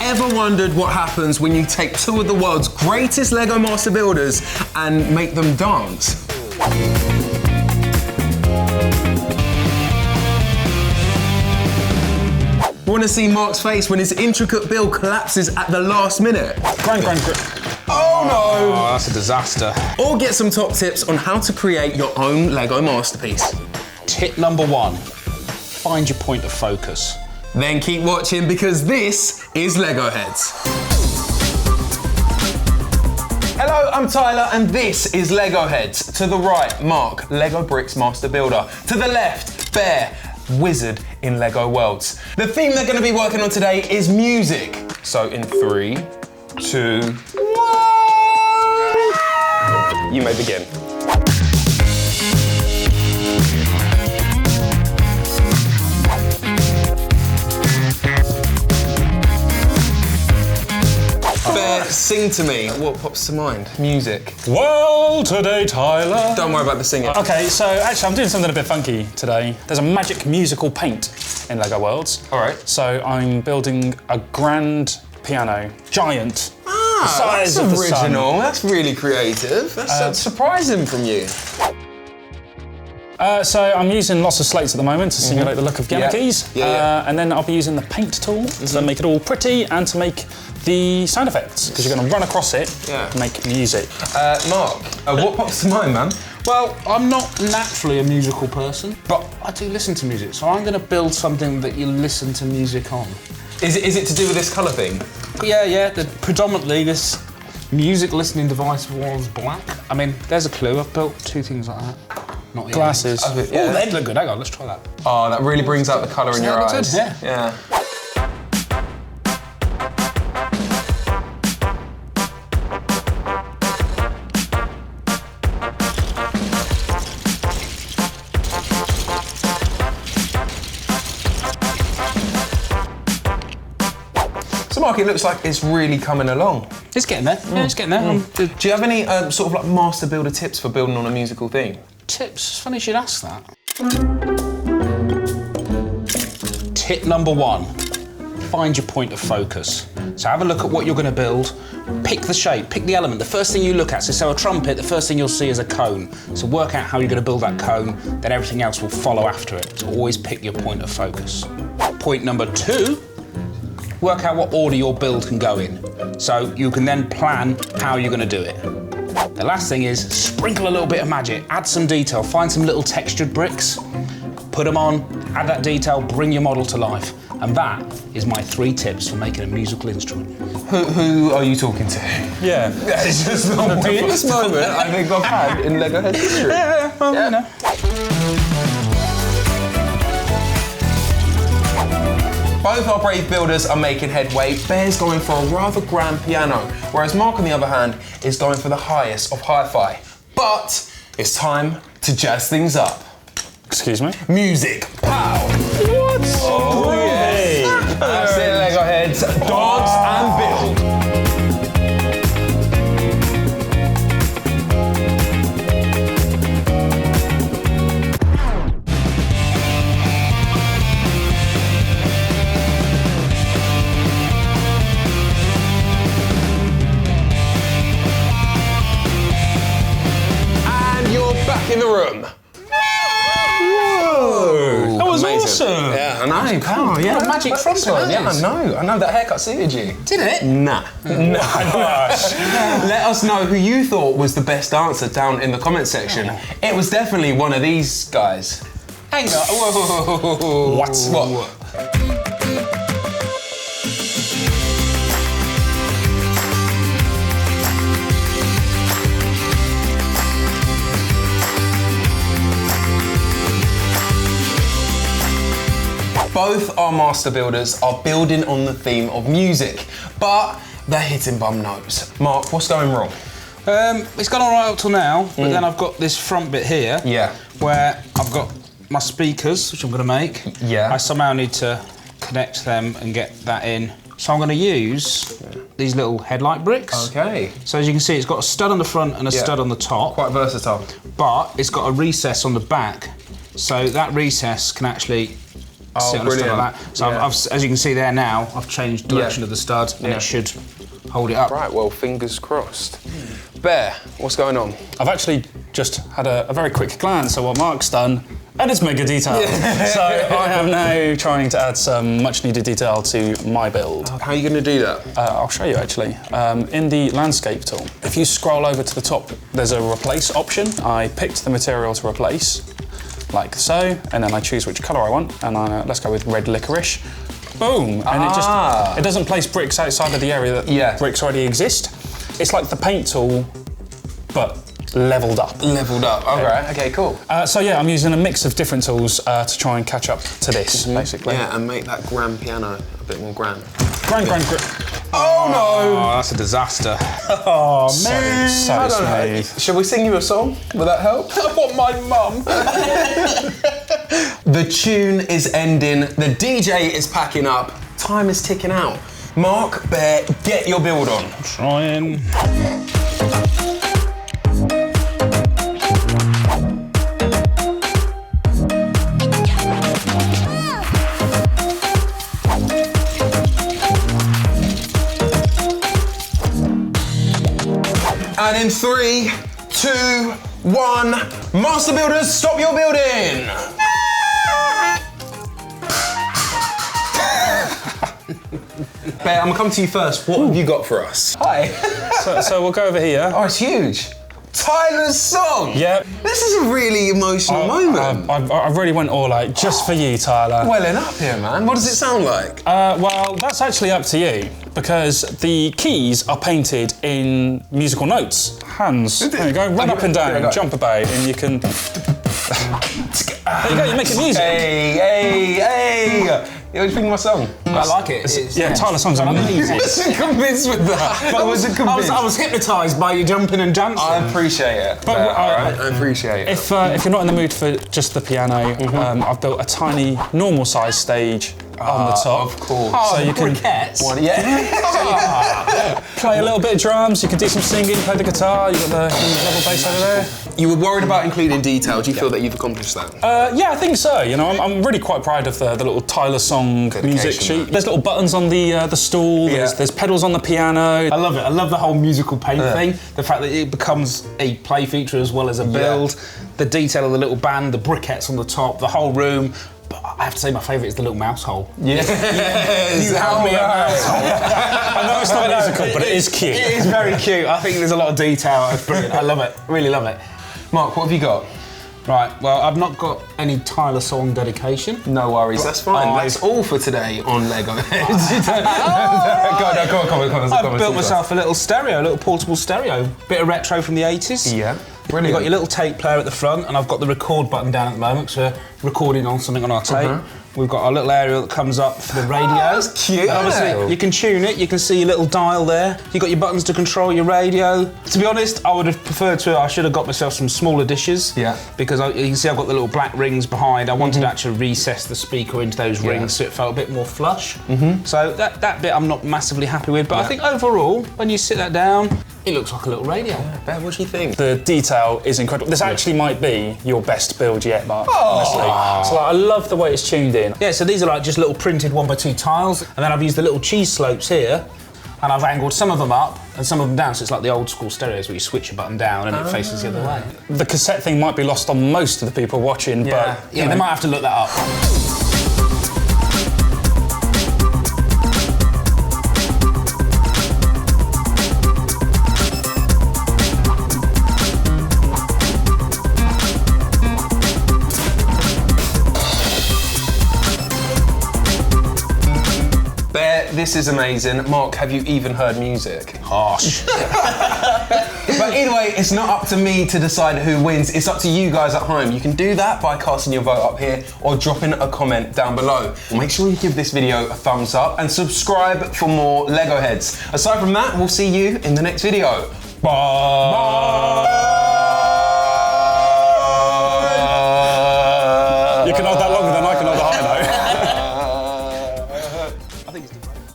ever wondered what happens when you take two of the world's greatest Lego master builders and make them dance? Want to see Mark's face when his intricate build collapses at the last minute? Grind. Oh no! Oh, that's a disaster. Or get some top tips on how to create your own Lego masterpiece. Tip number 1, find your point of focus. Then keep watching because this is Lego Heads. Hello, I'm Tyler and this is Lego Heads. To the right, Mark, Lego Bricks Master Builder. To the left, Bear, Wizard in Lego Worlds. The theme they're going to be working on today is music. So in 3, 2, 1, you may begin. Bear, sing to me. What pops to mind? Music. Well, today, Tyler. Don't worry about the singing. Okay, so actually I'm doing something a bit funky today. There's a magic musical paint in Lego Worlds. All right. So I'm building a grand piano, giant. Ah, the size that's of the original. sun. That's really creative. That's surprising from you. So I'm using lots of slates at the moment to simulate the look of gamma keys. And then I'll be using the paint tool to make it all pretty and to make the sound effects, because you're going to run across it and make music. Mark, what pops to mind, man? Well, I'm not naturally a musical person, but I do listen to music, so I'm going to build something that you listen to music on. Is it to do with this colour thing? Yeah. Predominantly this music listening device was black. I mean, there's a clue. I've built 2 things like that. Not Glasses. Oh, they look good. Hang on, let's try that. Oh, that really brings out the colour in your eyes. Good? Yeah. So Mark, it looks like it's really coming along. It's getting there. Yeah, it's getting there. Do you have any sort of like master builder tips for building on a musical theme? Tips? It's funny you should ask that. Tip number 1, find your point of focus. So have a look at what you're going to build, pick the shape, pick the element. The first thing you look at, so a trumpet, the first thing you'll see is a cone. So work out how you're going to build that cone, then everything else will follow after it. So always pick your point of focus. Point number 2, work out what order your build can go in. So you can then plan how you're going to do it. The last thing is sprinkle a little bit of magic, add some detail, find some little textured bricks, put them on, add that detail, bring your model to life. And that is my 3 tips for making a musical instrument. Who are you talking to? Yeah. It's just the weirdest moment I think I've had in Lego Head history. Well, you know. Both our brave builders are making headway. Bear's going for a rather grand piano, whereas Mark, on the other hand, is going for the highest of hi-fi. But it's time to jazz things up. Excuse me? Music. Pow! What? Oh, yes. That's it, Lego Heads. Dance and build. Back in the room. Whoa! That was amazing. Awesome. Yeah, I know. Oh, yeah, magic front line. Yeah, I know. That haircut suited you. Did it? Nah. Let us know who you thought was the best dancer down in the comment section. It was definitely one of these guys. Hang on. Whoa. What? Both our master builders are building on the theme of music, but they're hitting bum notes. Mark, what's going wrong? It's gone all right up till now, but then I've got this front bit here, where I've got my speakers, which I'm going to make. Yeah. I somehow need to connect them and get that in. So I'm going to use these little headlight bricks. Okay. So as you can see, it's got a stud on the front and a stud on the top. Quite versatile. But it's got a recess on the back, so that recess can actually sit on a stud brilliant. like that. So as you can see there now, I've changed direction of the stud and it should hold it up. Right, well, fingers crossed. Bear, what's going on? I've actually just had a very quick glance at what Mark's done, and it's mega detailed. So I am now trying to add some much needed detail to my build. How are you going to do that? I'll show you actually. In the landscape tool, if you scroll over to the top, there's a replace option. I picked the material to replace, like so, and then I choose which colour I want, and let's go with red licorice. Boom! And it doesn't place bricks outside of the area that bricks already exist. It's like the paint tool, but leveled up. Leveled up, okay, cool. So yeah, I'm using a mix of different tools to try and catch up to this, basically. Yeah, and make that grand piano a bit more grand. Grand. Oh no! Oh, that's a disaster. Oh man! So smooth. Shall we sing you a song? Will that help? I want my mum. The tune is ending, the DJ is packing up, time is ticking out. Mark, Bear, get your build on. Trying. And in 3, 2, 1, Master Builders, stop your building! Bear, I'm gonna come to you first. What have you got for us? Hi. So we'll go over here. Oh, it's huge. Tyler's song. Yep. This is a really emotional moment. I really went all out just for you, Tyler. Welling up here, man. What does it sound like? Well, that's actually up to you, because the keys are painted in musical notes. Hands. There you go. Run up and down, jump about, and you can. There you go. You make it music. Hey! You're picking my song. I like it. Yeah, Tyler's songs are amazing. I wasn't convinced with that. I wasn't convinced. I was hypnotised by you jumping and dancing. I appreciate it. But I appreciate it. If you're not in the mood for just the piano, I've built a tiny, normal-sized stage on the top. Of course. So you can play a little bit of drums. You can do some singing, play the guitar. You've got the double bass over there. You were worried about including detail. Do you feel that you've accomplished that? Yeah, I think so. You know, I'm really quite proud of the little Tyler song music sheet. There's little buttons on the stool. There's pedals on the piano. I love it. I love the whole musical paint thing. The fact that it becomes a play feature as well as a build. The detail of the little band, the briquettes on the top, the whole room. But I have to say my favourite is the little mouse hole. Yes. You have me a mouse hole. I know it's not musical, but it is cute. It is very cute. I think there's a lot of detail. It's brilliant. I love it. Really love it. Mark, what have you got? Right, well, I've not got any Tyler song dedication. No worries, that's fine. That's all for today on Lego Heads. Come on. I've built myself a little stereo, a little portable stereo. Bit of retro from the 80s. Yeah, brilliant. You've got your little tape player at the front, and I've got the record button down at the moment, so we're recording on something on our tape. We've got our little area that comes up for the radio. Oh, that's cute. Obviously, you can tune it. You can see your little dial there. You've got your buttons to control your radio. To be honest, I would have preferred to. I should have got myself some smaller dishes. Yeah. Because you can see I've got the little black rings behind. I wanted to actually recess the speaker into those rings so it felt a bit more flush. So that bit I'm not massively happy with. But I think overall, when you sit that down, it looks like a little radio. Ben, what do you think? The detail is incredible. This actually might be your best build yet, Mark, honestly. So like, I love the way it's tuned in. Yeah, so these are like just little printed 1x2 tiles, and then I've used the little cheese slopes here, and I've angled some of them up and some of them down, so it's like the old school stereos where you switch a button down and it faces the other way. The cassette thing might be lost on most of the people watching, but... Yeah, they might have to look that up. This is amazing. Mark, have you even heard music? Harsh. But either way, it's not up to me to decide who wins. It's up to you guys at home. You can do that by casting your vote up here or dropping a comment down below. Make sure you give this video a thumbs up and subscribe for more Lego Heads. Aside from that, we'll see you in the next video. Bye. Bye.